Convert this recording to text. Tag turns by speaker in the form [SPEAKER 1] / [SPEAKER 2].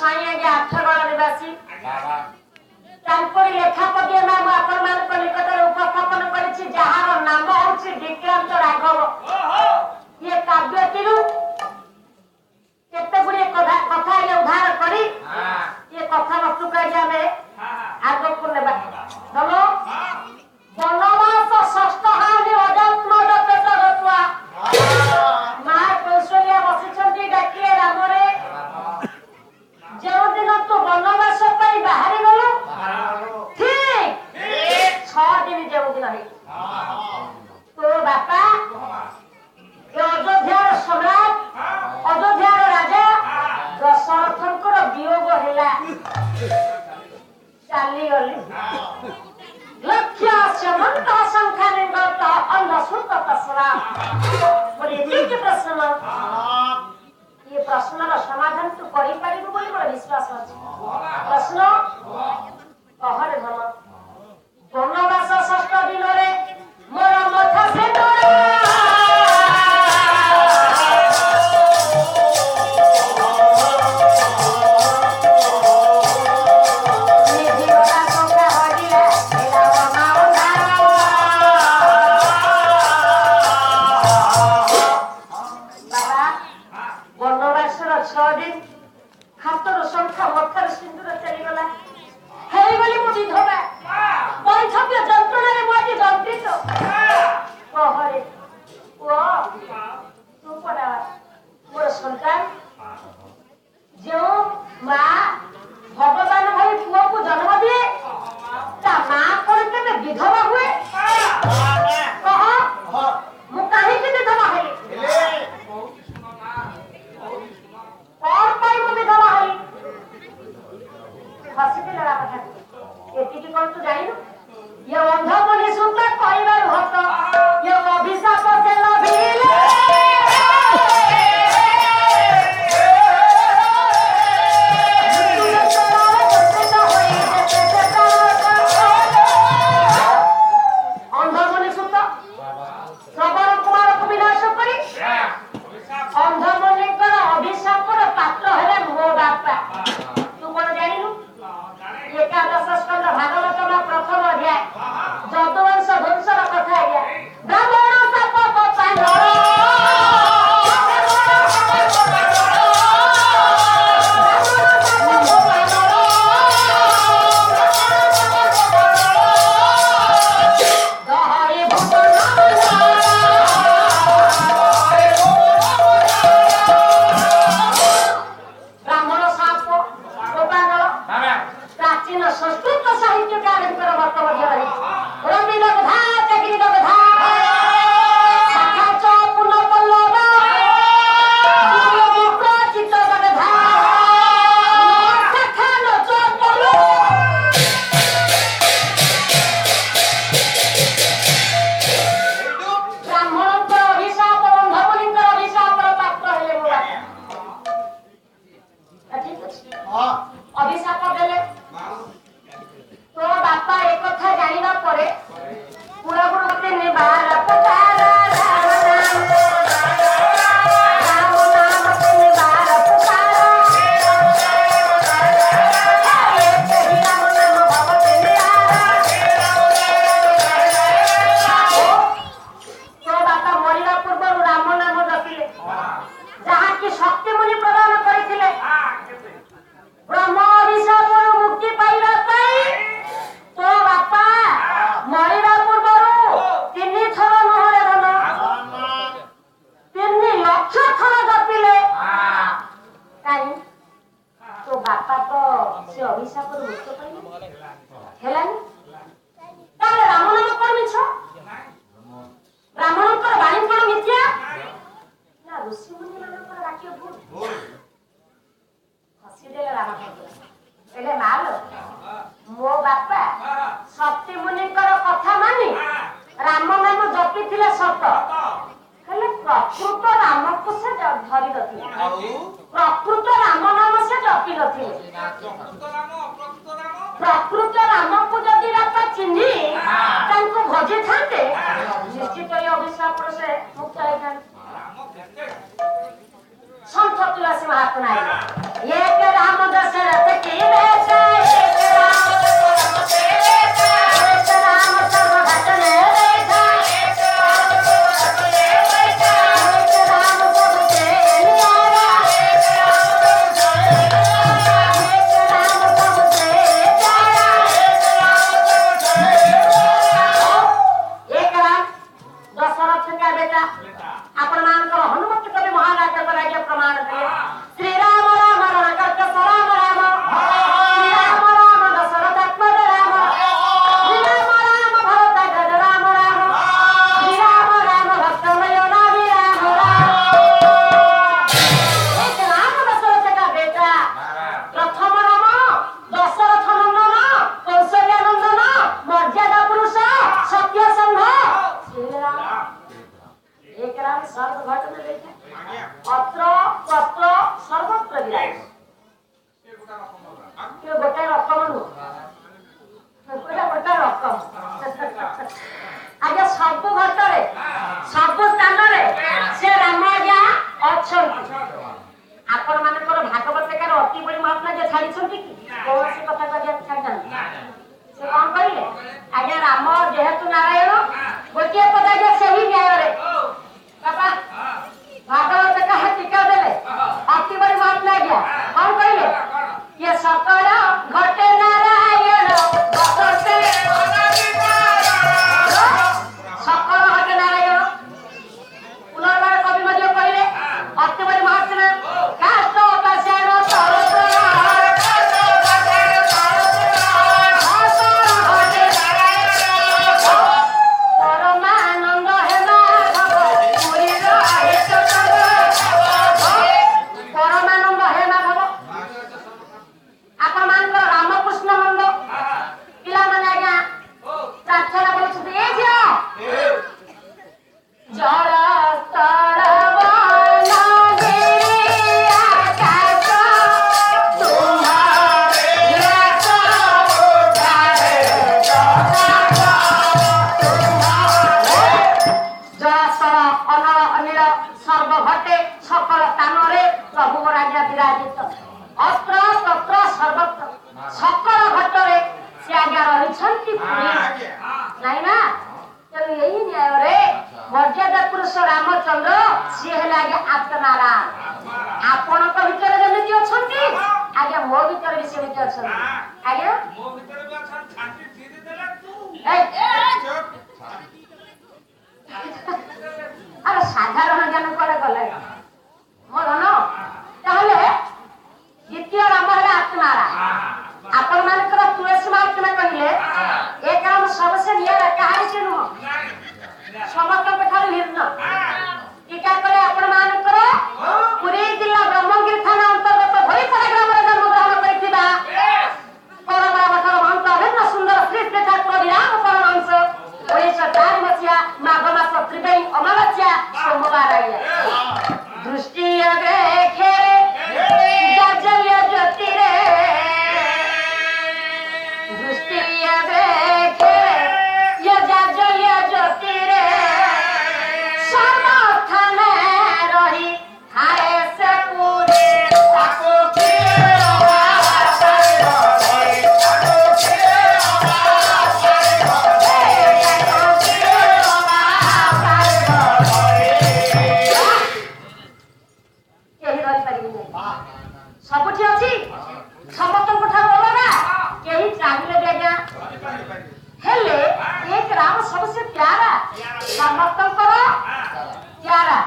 [SPEAKER 1] ସ୍ୱାଇଁ ଆଜ୍ଞା ଆଠଗଡ଼ ନିବାସୀ ତାଙ୍କରି ଲେଖା ପଦ୍ୟ ନାମ ଆପଣମାନଙ୍କ ନିକଟରେ ଉପସ୍ଥାପନ କରିଛି, ଯାହାର ନାମ ହେଉଛି ବିକ୍ରାନ୍ତ ରାଘବ। ଇଏ କାବ୍ୟଟିରୁ କେତେ ଗୁଡିଏ କଥା ଇଏ ଉଦ୍ଧାର କରି ଇଏ କଥାବସ୍ତୁକୁ ଆଜି ଆମେ ଆଗକୁ ନେବା। ବନବାସ ଷଷ୍ଠ ହାନି ଅଜାତ୍ମଜ ପେଟ ରତୁଆ। ମା କୌଶଲ୍ୟା ବସିଛନ୍ତି ଡାକିଲେ ରାମରେ, ଯେଉଁଦିନ ତୁ ବନବାସ ପାଇଁ ବାହାରି ଗଲୁ ଠିକ 6 ଦିନ ଯେଉଁଦିନ ହେଇ ତୋ ବାପା ଅଯୋଧ୍ୟାର ସମ୍ରାଟ, ଅଯୋଧ୍ୟାର ରାଜା ଦଶରଥଙ୍କର ବିୟୋଗ ହେଲା, ଚାଲିଗଲେ। ଲକ୍ଷ୍ୟ ସମନ୍ତ ସଂଖ୍ୟା ନିର୍ଗତ ଅନ୍ଧସୁତ ପ୍ରଶ୍ନ। ପ୍ରଶ୍ନ, ଏ ପ୍ରଶ୍ନର ସମାଧାନ ତୁ କରିପାରିବୁ ବୋଲି ମୋର ବିଶ୍ୱାସ ଅଛି। ପ୍ରଶ୍ନ କହରେ ଭଲ। ବନବାସ ଷଷ୍ଠ ଦିନରେ ମୋର ମଥା ସେନ୍ଦୁର प्रकृत राम को जदि रात चिन्ही तांको भजे थाते निश्चित ये अभिशाप से मुक्त होइथान। संत तुलसी महात्मा एक राम दशरथ ये गोटे रकम नु गोटे रकम आगे सब घटरे सब स्थान से राम आज्ञा अच्छा आपण मानकर भागवत कार अति बड़ी महात्मा जे छाड़ी छथि कि कौन से कथा करिया छाड़न से कौन करिले आज्ञा राम जेहेतु नारायण गोटे पदा जे सही न्याय रे बाबा भागवत का टीका देले अति बड़ी महात्मा आज्ञा कौन करिले ये सकल घटे नारायण घटे सकल घटे नारायण पुनर्बार कवि मध्य कहिले अति बड़ी महात्मा काष्ट पाषाण परमानंद हेला पुरीर परमानंद हे माधव आपण मान रामकृष्ण नंद पिला माने आज्ञा प्रार्थना बोलछथि ए झियो जड़ सर्वघटे सकल स्थान प्रभु राजा विराजित अस्त्र तत्र सर्वत्र सकल घटरे से आज्ञा रही नहीं ना तेणु यही न्याय रे मर्यादा पुरुष रामचंद्र सी है आगे आत्मनारायण आपण भीतर जमी अच्छा आज्ञा मो भीतर भी सेमती अच्छा आज्ञा अरे साधारण ज्ञान कुआडे गले मोर न ताहले द्वितीय राम है आत्मारायण आपण मानकर तुलसी महात्मा कहिले एक राम सबसे निरा कहानी से नुह समस्त ठार हिर्ण टीका करे आपण मानकर पुरी जिला ब्रह्मगिरी थाना अंतर्गत भईसरा ग्राम रे जन्म ग्रहण करिथिबा परबा मठर महंत अभिन्न सुंदर श्री श्री ठाकुर विराम परमहंस 1904 मसिया माघ मास त्रिवेणी अमावस्या सोमवार आइले दृष्टि देखे गजल ज्योति रे दृष्टि देखे ये गजल ज्योति रे समर्थन रही हाय से पूरे ताको के सबुठी अछि समस्त ठार अलगा केही चाहिए भी आज्ञा हेले एक राम सबसे प्यारा समस्त प्यारा